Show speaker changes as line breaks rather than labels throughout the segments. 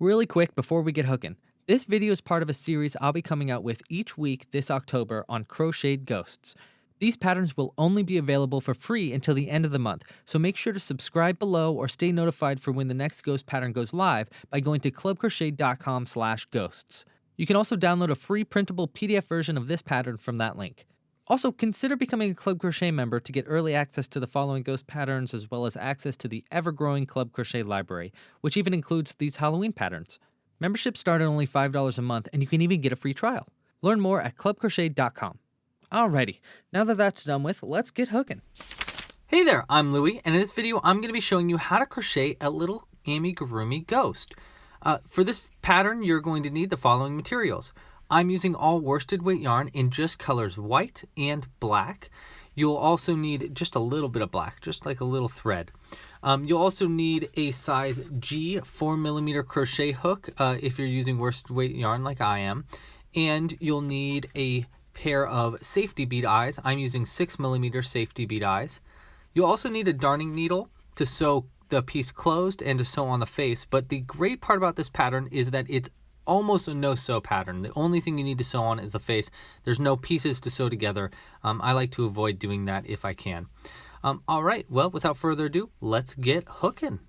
Really quick before we get hooking, this video is part of a series I'll be coming out with each week this October on crocheted ghosts. These patterns will only be available for free until the end of the month, so make sure to subscribe below or stay notified for when the next ghost pattern goes live by going to clubcrochet.com/ghosts. You can also download a free printable PDF version of this pattern from that link. Also, consider becoming a Club Crochet member to get early access to the following ghost patterns as well as access to the ever-growing Club Crochet library, which even includes these Halloween patterns. Memberships start at only $5 a month, and you can even get a free trial. Learn more at clubcrochet.com. Alrighty, now that that's done with, let's get hooking. Hey there, I'm Louie, and in this video I'm going to be showing you how to crochet a little amigurumi ghost. For this pattern, you're going to need the following materials. I'm using all worsted weight yarn in just colors white and black. You'll also need just a little bit of black, just like a little thread. You'll also need a size G 4mm crochet hook if you're using worsted weight yarn like I am. And you'll need a pair of safety bead eyes. I'm using 6mm safety bead eyes. You'll also need a darning needle to sew the piece closed and to sew on the face. But the great part about this pattern is that it's almost a no-sew pattern. The only thing you need to sew on is the face. There's no pieces to sew together. I like to avoid doing that if I can. All right, well, without further ado, let's get hooking.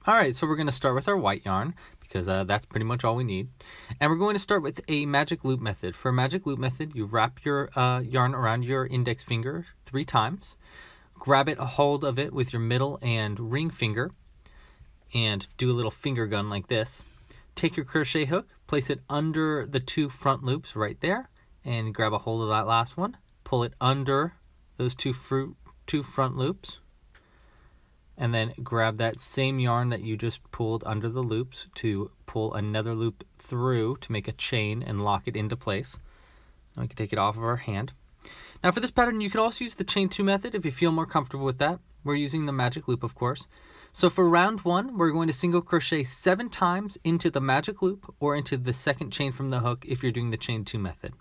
All right, so we're going to start with our white yarn because that's pretty much all we need. And we're going to start with a magic loop method. For a magic loop method, you wrap your yarn around your index finger 3 times. Grab it, a hold of it with your middle and ring finger, and do a little finger gun like this. Take your crochet hook, place it under the 2 front loops right there, and grab a hold of that last one. Pull it under those two front loops, and then grab that same yarn that you just pulled under the loops to pull another loop through to make a chain and lock it into place. Now we can take it off of our hand. Now for this pattern, you could also use the chain 2 method if you feel more comfortable with that. We're using the magic loop, of course. So for round 1, we're going to single crochet 7 times into the magic loop or into the second chain from the hook if you're doing the chain 2 method.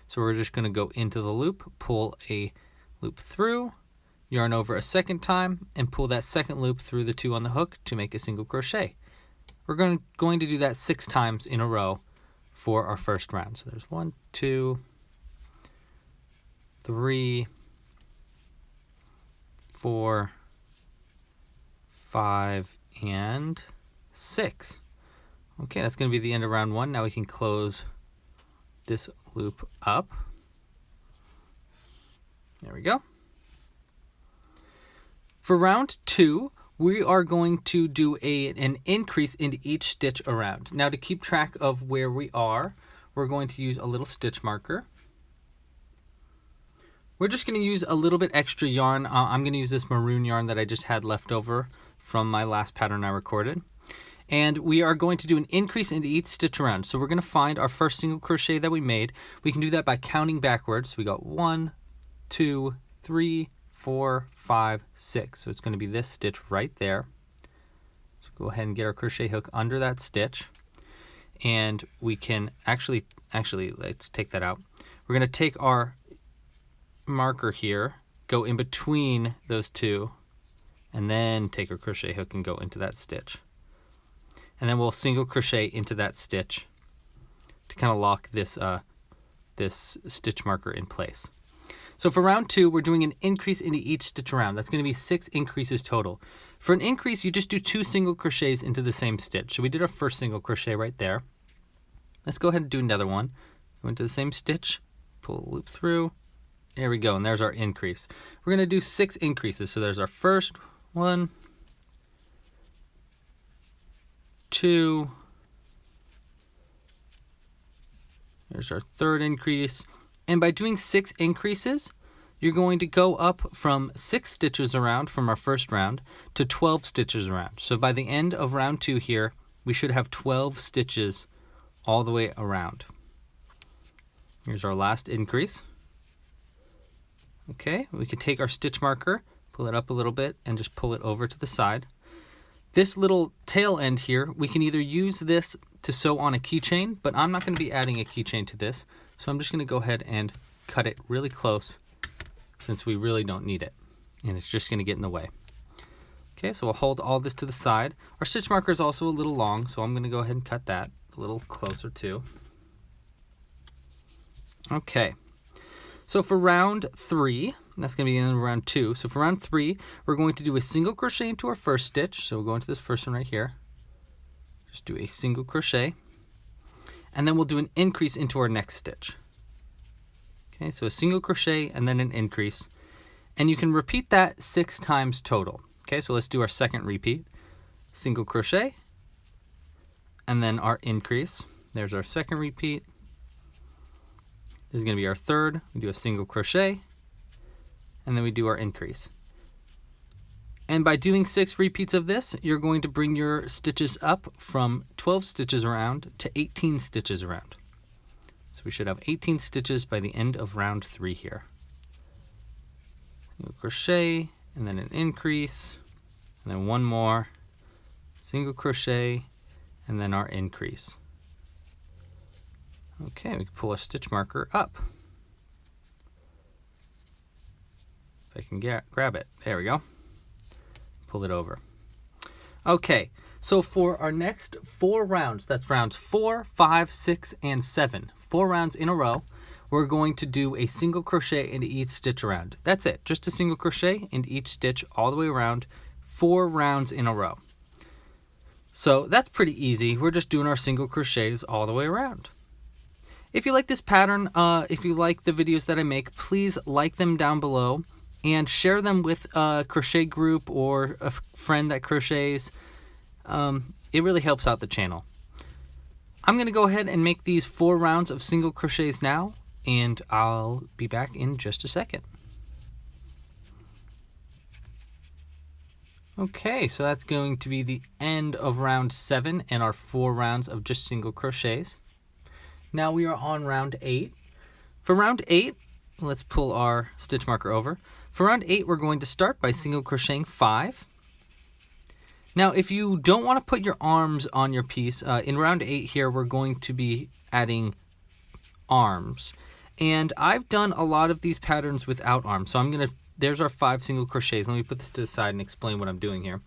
So we're just going to go into the loop, pull a loop through, yarn over a second time, and pull that second loop through the 2 on the hook to make a single crochet. We're going to do that 6 times in a row for our first round. So there's 1, 2, 3, 4, 5, and 6. Okay, that's going to be the end of round 1. Now we can close this loop up. There we go. For round 2, we are going to do an increase into each stitch around. Now to keep track of where we are, we're going to use a little stitch marker. We're just going to use a little bit extra yarn. I'm going to use this maroon yarn that I just had left over from my last pattern I recorded. And we are going to do an increase into each stitch around. So we're going to find our first single crochet that we made. We can do that by counting backwards. We got 1, 2, 3, 4, 5, 6. So it's going to be this stitch right there. So go ahead and get our crochet hook under that stitch. And we can actually let's take that out. We're going to take our marker here, go in between those 2, and then take our crochet hook and go into that stitch. And then we'll single crochet into that stitch to kind of lock this stitch marker in place. So for round 2, we're doing an increase into each stitch around. That's going to be 6 increases total. For an increase, you just do 2 single crochets into the same stitch. So we did our first single crochet right there. Let's go ahead and do another one. Go into the same stitch, pull a loop through. There we go, and there's our increase. We're going to do 6 increases. So there's our first 1, 2, there's our third increase. And by doing 6 increases, you're going to go up from 6 stitches around from our first round to 12 stitches around. So by the end of round 2 here, we should have 12 stitches all the way around. Here's our last increase. Okay, we can take our stitch marker, pull it up a little bit, and just pull it over to the side. This little tail end here, we can either use this to sew on a keychain, but I'm not going to be adding a keychain to this, so I'm just going to go ahead and cut it really close since we really don't need it, and it's just going to get in the way. Okay, so we'll hold all this to the side. Our stitch marker is also a little long, so I'm going to go ahead and cut that a little closer too. Okay, so for round 3, that's going to be in round 2. So for round 3, we're going to do a single crochet into our first stitch. So we'll go into this first one right here. Just do a single crochet. And then we'll do an increase into our next stitch. Okay, so a single crochet and then an increase. And you can repeat that 6 times total. Okay, so let's do our second repeat. Single crochet. And then our increase. There's our second repeat. This is going to be our third. We do a single crochet, and then we do our increase. And by doing 6 repeats of this, you're going to bring your stitches up from 12 stitches around to 18 stitches around. So we should have 18 stitches by the end of round 3 here. Single crochet, and then an increase, and then one more, single crochet, and then our increase. Okay, we can pull our stitch marker up. If I can grab it. There we go. Pull it over. Okay, so for our next 4 rounds, that's rounds 4, 5, 6, and 7, 4 rounds in a row, we're going to do a single crochet into each stitch around. That's it, just a single crochet into each stitch all the way around, 4 rounds in a row. So that's pretty easy. We're just doing our single crochets all the way around. If you like this pattern, if you like the videos that I make, please like them down below and share them with a crochet group or a friend that crochets. It really helps out the channel. I'm going to go ahead and make these 4 rounds of single crochets now, and I'll be back in just a second. Okay, so that's going to be the end of round 7 and our 4 rounds of just single crochets. Now we are on round 8. For round 8, let's pull our stitch marker over. For round 8, we're going to start by single crocheting 5. Now, if you don't want to put your arms on your piece, in round 8 here, we're going to be adding arms. And I've done a lot of these patterns without arms. So there's our 5 single crochets. Let me put this to the side and explain what I'm doing here.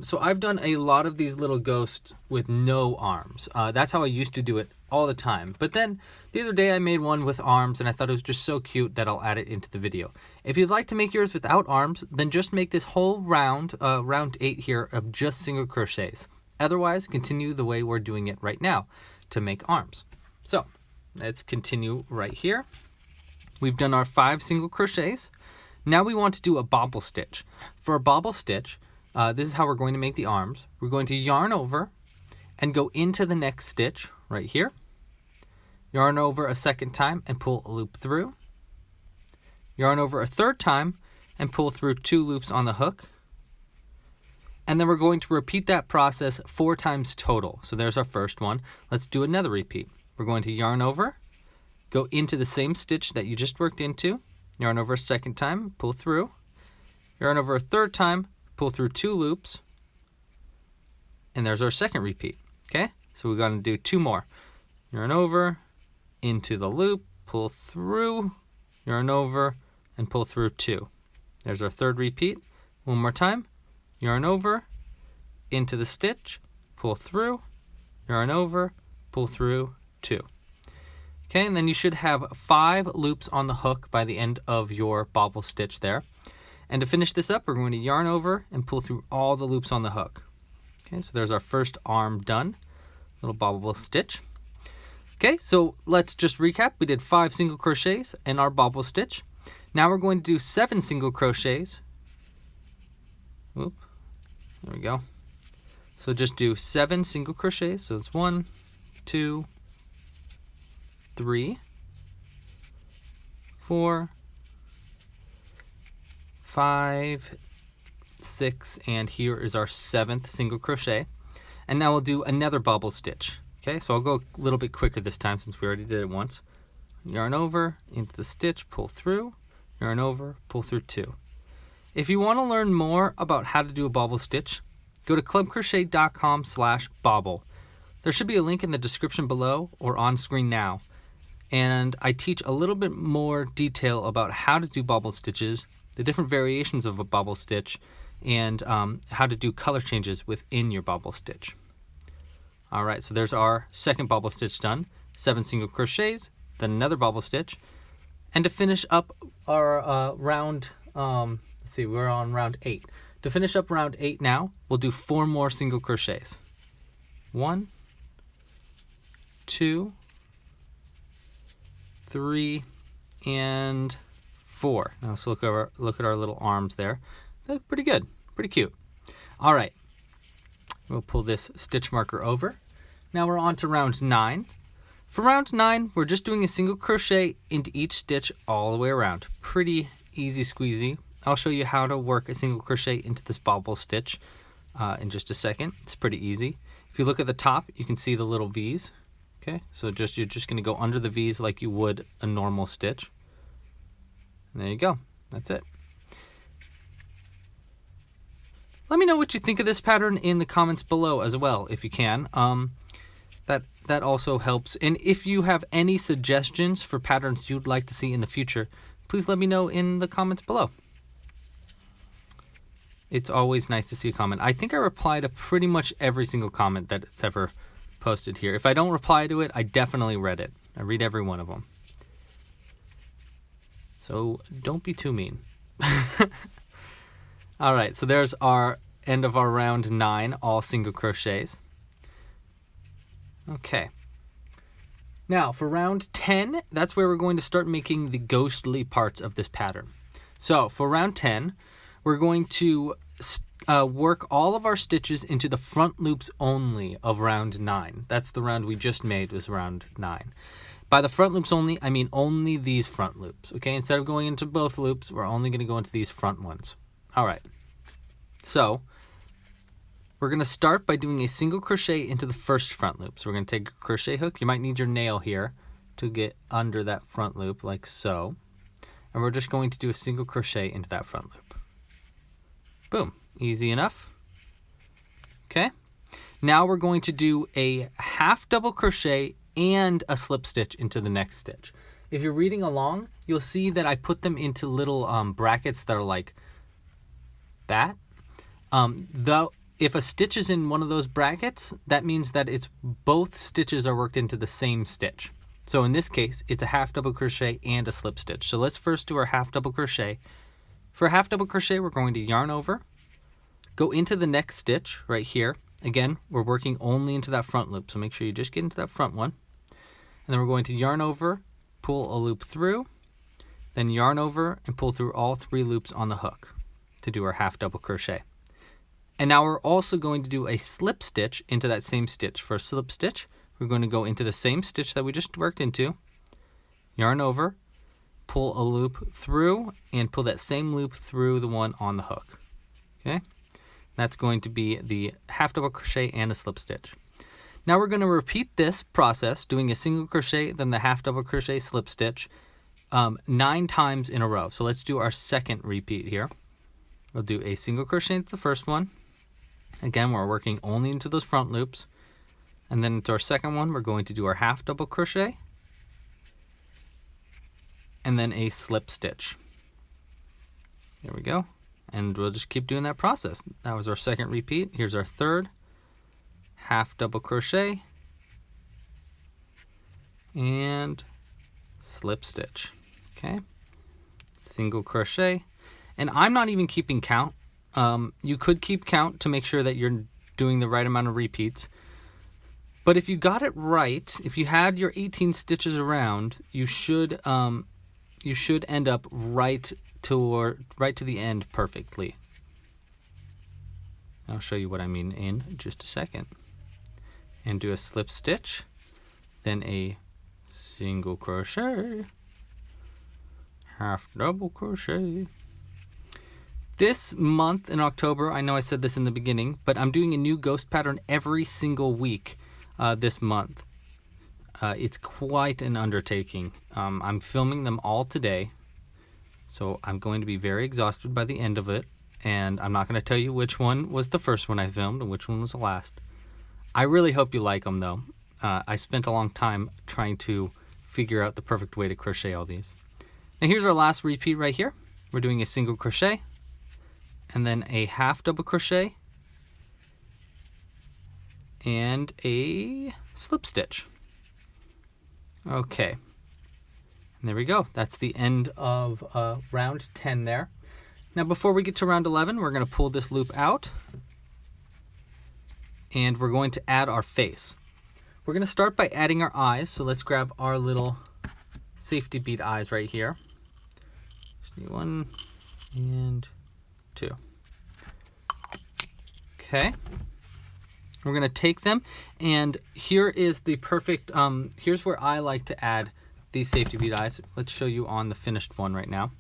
So I've done a lot of these little ghosts with no arms. That's how I used to do it all the time. But then the other day I made one with arms, and I thought it was just so cute that I'll add it into the video. If you'd like to make yours without arms, then just make this whole round, round 8 here, of just single crochets. Otherwise, continue the way we're doing it right now to make arms. So let's continue right here. We've done our 5 single crochets. Now we want to do a bobble stitch. For a bobble stitch, this is how we're going to make the arms. We're going to yarn over and go into the next stitch right here. Yarn over a second time and pull a loop through. Yarn over a third time and pull through 2 loops on the hook. And then we're going to repeat that process 4 times total. So there's our first one. Let's do another repeat. We're going to yarn over, go into the same stitch that you just worked into, yarn over a second time, pull through, yarn over a third time, pull through 2 loops, and there's our second repeat. Okay, so we're going to do 2 more. Yarn over, into the loop, pull through, yarn over, and pull through 2. There's our third repeat. One more time. Yarn over, into the stitch, pull through, yarn over, pull through 2. Okay, and then you should have 5 loops on the hook by the end of your bobble stitch there. And to finish this up, we're going to yarn over and pull through all the loops on the hook. Okay, so there's our first arm done. Little bobble stitch. Okay, so let's just recap. We did 5 single crochets and our bobble stitch. Now we're going to do 7 single crochets. Whoop, there we go. So just do 7 single crochets. So it's 1, 2, 3, 4, 5, 6, and here is our 7th single crochet. And now we'll do another bobble stitch. Okay, so I'll go a little bit quicker this time since we already did it once. Yarn over, into the stitch, pull through, yarn over, pull through 2. If you want to learn more about how to do a bobble stitch, go to clubcrochet.com/bobble. There should be a link in the description below or on screen now. And I teach a little bit more detail about how to do bobble stitches, the different variations of a bobble stitch, and how to do color changes within your bobble stitch. All right, so there's our second bobble stitch done. 7 single crochets, then another bobble stitch. And to finish up our round, let's see, we're on round 8. To finish up round 8 now, we'll do 4 more single crochets. 1, 2, 3, and 4. Now let's look at our little arms there. They look pretty good, pretty cute. All right, we'll pull this stitch marker over. Now we're on to round 9. For round 9, we're just doing a single crochet into each stitch all the way around. Pretty easy squeezy. I'll show you how to work a single crochet into this bobble stitch in just a second. It's pretty easy. If you look at the top, you can see the little V's. Okay, so you're just going to go under the V's like you would a normal stitch. And there you go. That's it. Let me know what you think of this pattern in the comments below as well, if you can. That also helps. And if you have any suggestions for patterns you'd like to see in the future, please let me know in the comments below. It's always nice to see a comment. I think I reply to pretty much every single comment that's ever posted here. If I don't reply to it, I definitely read it. I read every one of them. So don't be too mean. All right, so there's our end of our round 9, all single crochets. Okay. Now for round 10, that's where we're going to start making the ghostly parts of this pattern. So for round 10, we're going to work all of our stitches into the front loops only of round 9. That's the round we just made, was round 9. By the front loops only, I mean only these front loops. Okay, instead of going into both loops, we're only going to go into these front ones. All right. So we're going to start by doing a single crochet into the first front loop. So we're going to take a crochet hook. You might need your nail here to get under that front loop, like so. And we're just going to do a single crochet into that front loop. Boom. Easy enough. Okay. Now we're going to do a half double crochet and a slip stitch into the next stitch. If you're reading along, you'll see that I put them into little brackets that are like that. Though if a stitch is in one of those brackets, that means that it's both stitches are worked into the same stitch. So in this case, it's a half double crochet and a slip stitch. So let's first do our half double crochet. For a half double crochet, we're going to yarn over, go into the next stitch right here. Again, we're working only into that front loop, so make sure you just get into that front one. And then we're going to yarn over, pull a loop through, then yarn over and pull through all 3 loops on the hook to do our half double crochet. And now we're also going to do a slip stitch into that same stitch. For a slip stitch, we're going to go into the same stitch that we just worked into, yarn over, pull a loop through, and pull that same loop through the one on the hook. Okay? That's going to be the half double crochet and a slip stitch. Now we're going to repeat this process, doing a single crochet, then the half double crochet, slip stitch, 9 times in a row. So let's do our second repeat here. We'll do a single crochet into the first one. Again, we're working only into those front loops. And then into our second one, we're going to do our half double crochet and then a slip stitch. There we go. And we'll just keep doing that process. That was our second repeat. Here's our third. Half double crochet and slip stitch. Okay. Single crochet. And I'm not even keeping count. You could keep count to make sure that you're doing the right amount of repeats. But if you got it right, if you had your 18 stitches around, you should end up right to the end perfectly. I'll show you what I mean in just a second. And do a slip stitch, then a single crochet, half double crochet. This month in October, I know I said this in the beginning, but I'm doing a new ghost pattern every single week this month. It's quite an undertaking. I'm filming them all today, so I'm going to be very exhausted by the end of it, and I'm not going to tell you which one was the first one I filmed and which one was the last. I really hope you like them, though. I spent a long time trying to figure out the perfect way to crochet all these. Now here's our last repeat right here. We're doing a single crochet, and then a half double crochet, and a slip stitch. Okay, and there we go. That's the end of round 10 there. Now before we get to round 11, we're going to pull this loop out, and we're going to add our face. We're going to start by adding our eyes, so let's grab our little safety bead eyes right here. Just need 1 and 2. Okay. We're going to take them, and here is the perfect, here's where I like to add these safety bead eyes. Let's show you on the finished one right now.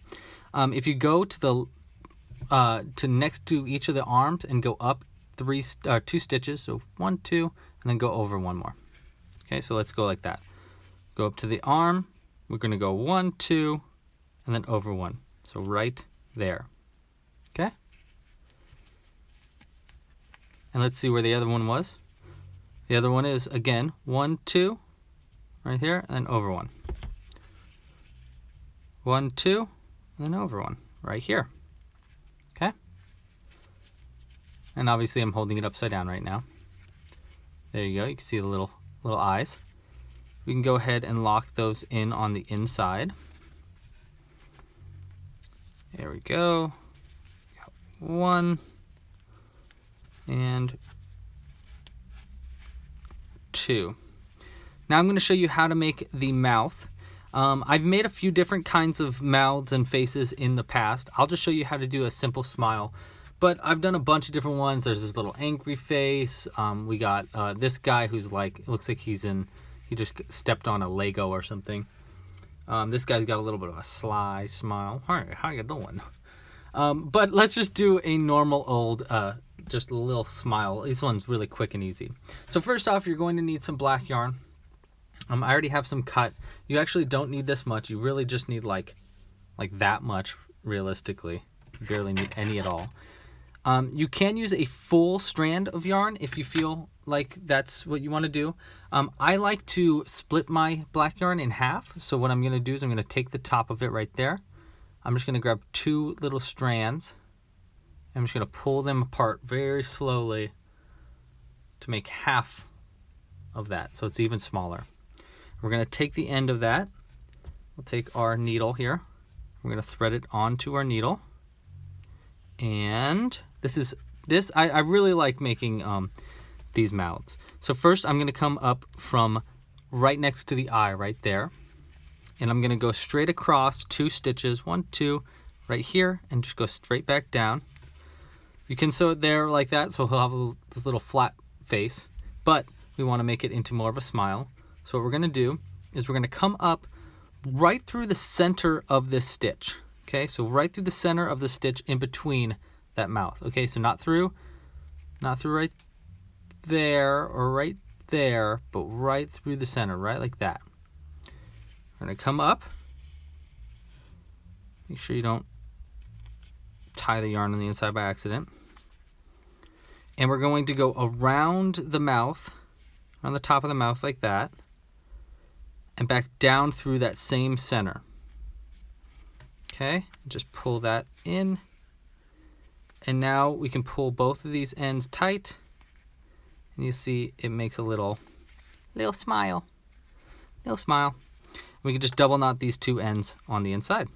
If you go to the, to next to each of the arms and go up 2 stitches, so 1, 2, and then go over 1 more. Okay, so let's go like that. Go up to the arm, we're going to go 1, 2, and then over 1. So right there. Okay? And let's see where the other one was. The other one is, again, 1, 2, right here, and then over 1. 1, 2, and then over 1, right here. Okay? And obviously I'm holding it upside down right now. There you go, you can see the little eyes. We can go ahead and lock those in on the inside. There we go. 1 and 2. Now I'm going to show you how to make the mouth. I've made a few different kinds of mouths and faces in the past. I'll just show you how to do a simple smile. But I've done a bunch of different ones. There's this little angry face. We got this guy who's like, it looks like he just stepped on a Lego or something. This guy's got a little bit of a sly smile. All right, how you doing? But let's just do a normal old, just a little smile. This one's really quick and easy. So first off, you're going to need some black yarn. I already have some cut. You actually don't need this much. You really just need like that much, realistically. You barely need any at all. You can use a full strand of yarn if you feel like that's what you want to do. I like to split my black yarn in half. So what I'm going to do is I'm going to take the top of it right there. I'm just going to grab 2 little strands. I'm just going to pull them apart very slowly to make half of that, so it's even smaller. We're going to take the end of that. We'll take our needle here. We're going to thread it onto our needle. And I really like making these mouths. So first I'm going to come up from right next to the eye right there. And I'm going to go straight across 2 stitches, 1, 2, right here, and just go straight back down. You can sew it there like that, so he'll have this little flat face, but we want to make it into more of a smile. So what we're going to do is we're going to come up right through the center of this stitch. Okay, so right through the center of the stitch in between that mouth. Okay, so not through right there or right there, but right through the center, right like that. We're going to come up. Make sure you don't tie the yarn on the inside by accident. And we're going to go around the mouth, around the top of the mouth like that, and back down through that same center. Okay, just pull that in. And now we can pull both of these ends tight. And you see it makes a little smile. Little smile. We can just double knot these 2 ends on the inside.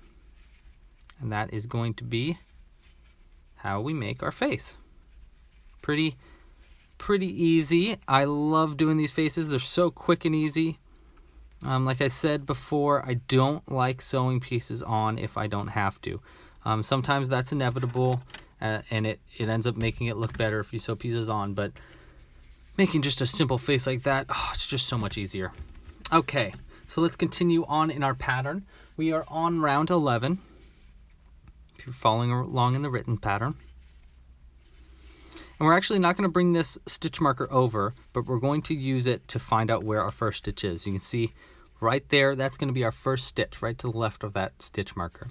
And that is going to be how we make our face. Pretty easy. I love doing these faces. They're so quick and easy. Like I said before, I don't like sewing pieces on if I don't have to. Sometimes that's inevitable, and it ends up making it look better if you sew pieces on, but making just a simple face like that, it's just so much easier. Okay, so let's continue on in our pattern. We are on round 11, if you're following along in the written pattern. And we're actually not going to bring this stitch marker over, but we're going to use it to find out where our first stitch is. You can see right there, that's going to be our first stitch, right to the left of that stitch marker.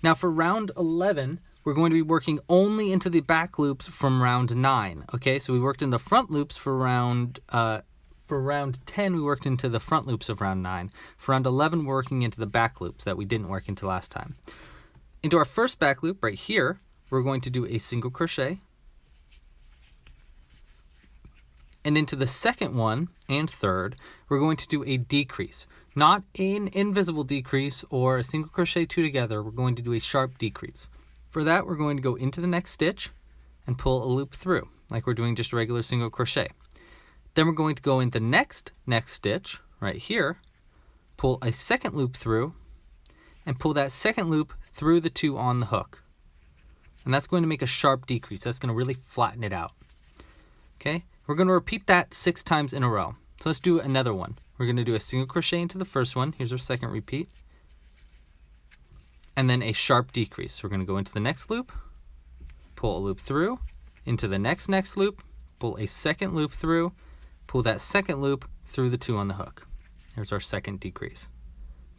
Now for round 11, we're going to be working only into the back loops from round 9. Okay, so we worked in the front loops for round 10, we worked into the front loops of round 9. For round 11, we're working into the back loops that we didn't work into last time. Into our first back loop right here, we're going to do a single crochet. And into the second one and third, we're going to do a decrease. Not an invisible decrease or a single crochet two together. We're going to do a sharp decrease. For that, we're going to go into the next stitch and pull a loop through, like we're doing just a regular single crochet. Then we're going to go in the next stitch right here, pull a second loop through, and pull that second loop through the two on the hook. And that's going to make a sharp decrease. That's going to really flatten it out. Okay, we're going to repeat that 6 times in a row. So let's do another one. We're going to do a single crochet into the first one. Here's our second repeat. And then a sharp decrease. So we're going to go into the next loop, pull a loop through, into the next loop, pull a second loop through, pull that second loop through the two on the hook. Here's our second decrease.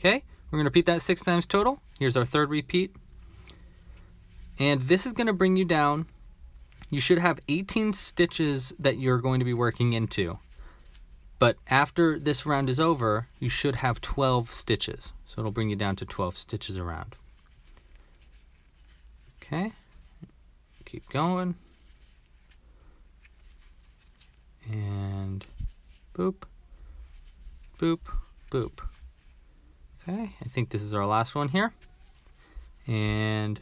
Okay, we're going to repeat that 6 times total. Here's our third repeat. And this is going to bring you down. You should have 18 stitches that you're going to be working into. But after this round is over, you should have 12 stitches. So it'll bring you down to 12 stitches around. Okay, keep going. And boop, boop, boop. Okay, I think this is our last one here. And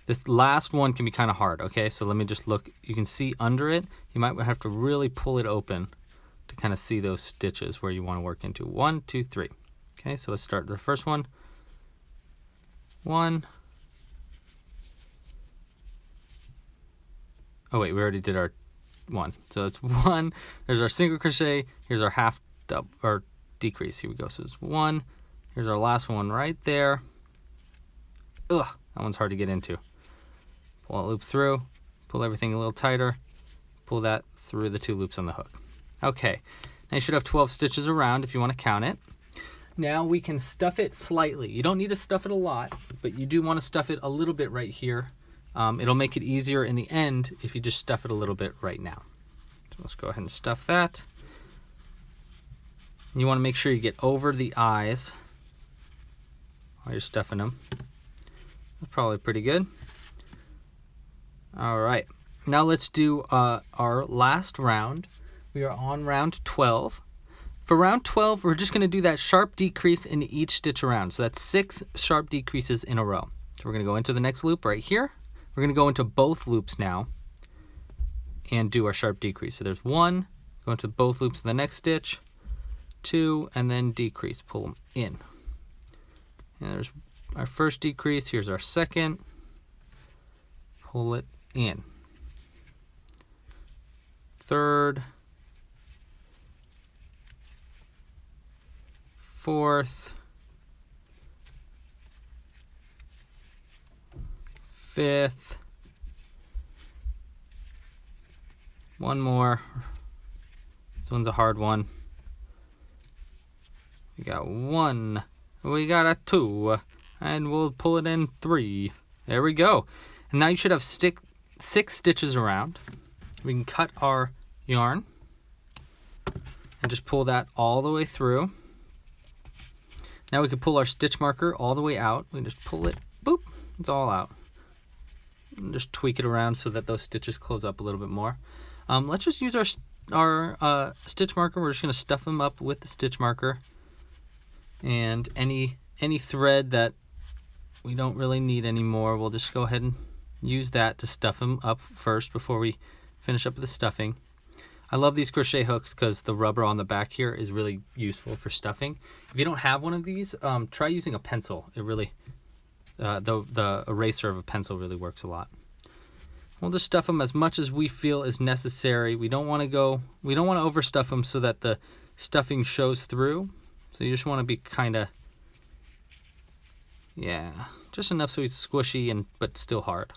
this last one can be kind of hard, okay? So let me just look. You can see under it. You might have to really pull it open to kind of see those stitches where you want to work into. 1, 2, 3. Okay, so let's start the first one. 1. Oh wait, we already did our 1. So it's 1. There's our single crochet. Here's our half double or decrease. Here we go. So it's 1. Here's our last one right there. Ugh, that one's hard to get into. Pull a loop through, pull everything a little tighter, pull that through the 2 loops on the hook. Okay, now you should have 12 stitches around if you want to count it. Now we can stuff it slightly. You don't need to stuff it a lot, but you do want to stuff it a little bit right here. It'll make it easier in the end if you just stuff it a little bit right now. So let's go ahead and stuff that. You want to make sure you get over the eyes while you're stuffing them. That's probably pretty good. All right, now let's do our last round. We are on round 12. For round 12, we're just going to do that sharp decrease in each stitch around. So that's 6 sharp decreases in a row. So we're going to go into the next loop right here. We're going to go into both loops now and do our sharp decrease. So there's 1, go into both loops in the next stitch, 2, and then decrease, pull them in. And there's our first decrease. Here's our second. Pull it in. Third. Fourth. Fifth. One more. This one's a hard one. We got 1. We got a 2. And we'll pull it in 3. There we go. And now you should have 6 stitches around. We can cut our yarn and just pull that all the way through. Now we can pull our stitch marker all the way out. We can just pull it, boop, it's all out. And just tweak it around so that those stitches close up a little bit more. Let's just use our stitch marker. We're just going to stuff them up with the stitch marker. And any thread that we don't really need anymore, we'll just go ahead and use that to stuff them up first before we finish up with the stuffing. I love these crochet hooks because the rubber on the back here is really useful for stuffing. If you don't have one of these, try using a pencil. It really, the eraser of a pencil really works a lot. We'll just stuff them as much as we feel is necessary. We don't want to overstuff them so that the stuffing shows through. So you just want to be kind of, yeah, just enough so it's squishy but still hard.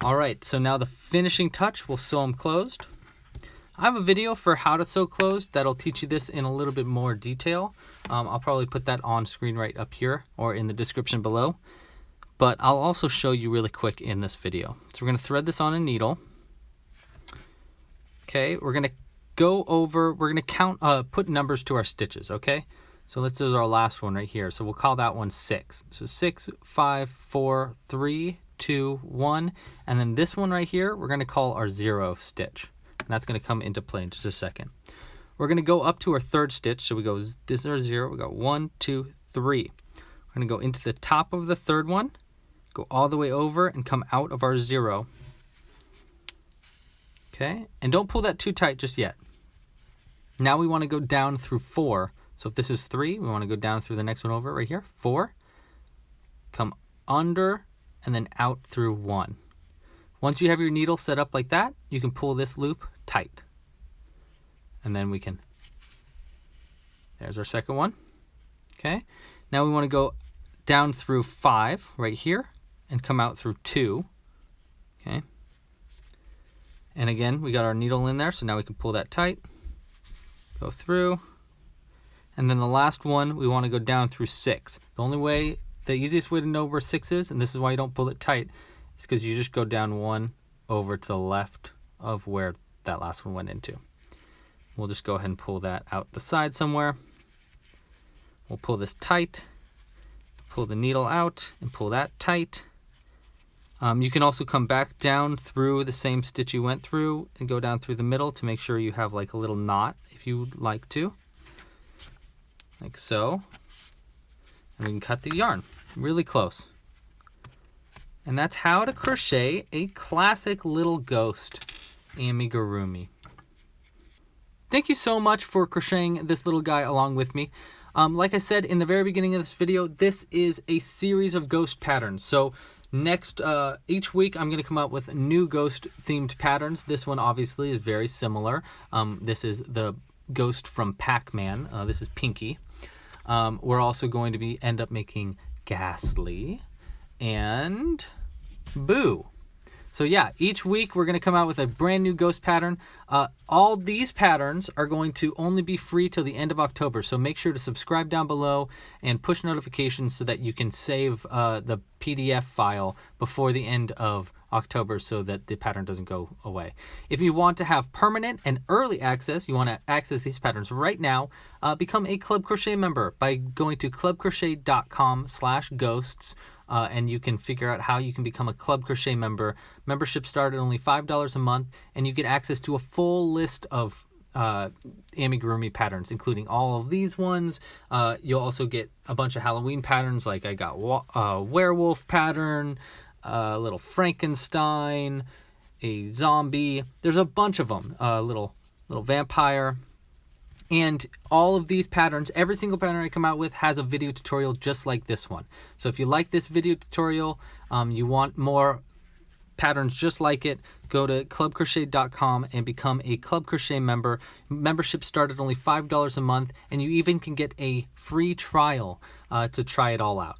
All right, so now the finishing touch, we'll sew them closed. I have a video for how to sew closed that'll teach you this in a little bit more detail. I'll probably put that on screen right up here or in the description below. But I'll also show you really quick in this video. So we're going to thread this on a needle. Okay, we're going to go over, we're going to put numbers to our stitches, okay? So this is our last one right here. So we'll call that one 6. So 6, 5, 4, 3, 2, 1, and then this one right here, we're going to call our 0 stitch. And that's going to come into play in just a second. We're going to go up to our 3rd stitch. So we go, this is our 0. We go 1, 2, 3. We're going to go into the top of the 3rd one, go all the way over and come out of our 0. Okay, and don't pull that too tight just yet. Now we want to go down through 4. So if this is 3, we want to go down through the next one over right here. 4, come under, and then out through 1. Once you have your needle set up like that, you can pull this loop tight. And then we can, there's our second one. Okay, now we want to go down through 5 right here and come out through 2. Okay, and again, we got our needle in there, so now we can pull that tight, go through, and then the last one, we want to go down through 6. The easiest way to know where 6 is, and this is why you don't pull it tight, is because you just go down 1 over to the left of where that last one went into. We'll just go ahead and pull that out the side somewhere. We'll pull this tight, pull the needle out, and pull that tight. You can also come back down through the same stitch you went through and go down through the middle to make sure you have like a little knot if you would like to. Like so. And we can cut the yarn really close. And that's how to crochet a classic little ghost amigurumi. Thank you so much for crocheting this little guy along with me. Like I said in the very beginning of this video, this is a series of ghost patterns. So each week I'm going to come up with new ghost themed patterns. This one obviously is very similar. This is the ghost from Pac-Man. This is Pinky. We're also going to end up making Ghastly and Boo. So yeah, each week we're going to come out with a brand new ghost pattern. All these patterns are going to only be free till the end of October. So make sure to subscribe down below and push notifications so that you can save the PDF file before the end of October so that the pattern doesn't go away. If you want to have permanent and early access, you want to access these patterns right now, become a Club Crochet member by going to clubcrochet.com/ghosts. And you can figure out how you can become a Club Crochet member. Membership started only $5 a month, and you get access to a full list of amigurumi patterns, including all of these ones. You'll also get a bunch of Halloween patterns, like I got a werewolf pattern, a little Frankenstein, a zombie. There's a bunch of them. Little vampire. And all of these patterns, every single pattern I come out with has a video tutorial just like this one. So if you like this video tutorial, you want more patterns just like it, go to clubcrochet.com and become a Club Crochet member. Membership started only $5 a month, and you even can get a free trial to try it all out.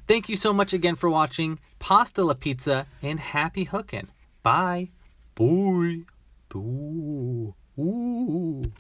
Thank you so much again for watching. Pasta la pizza and happy hooking. Bye. Bye. Boo. Ooh.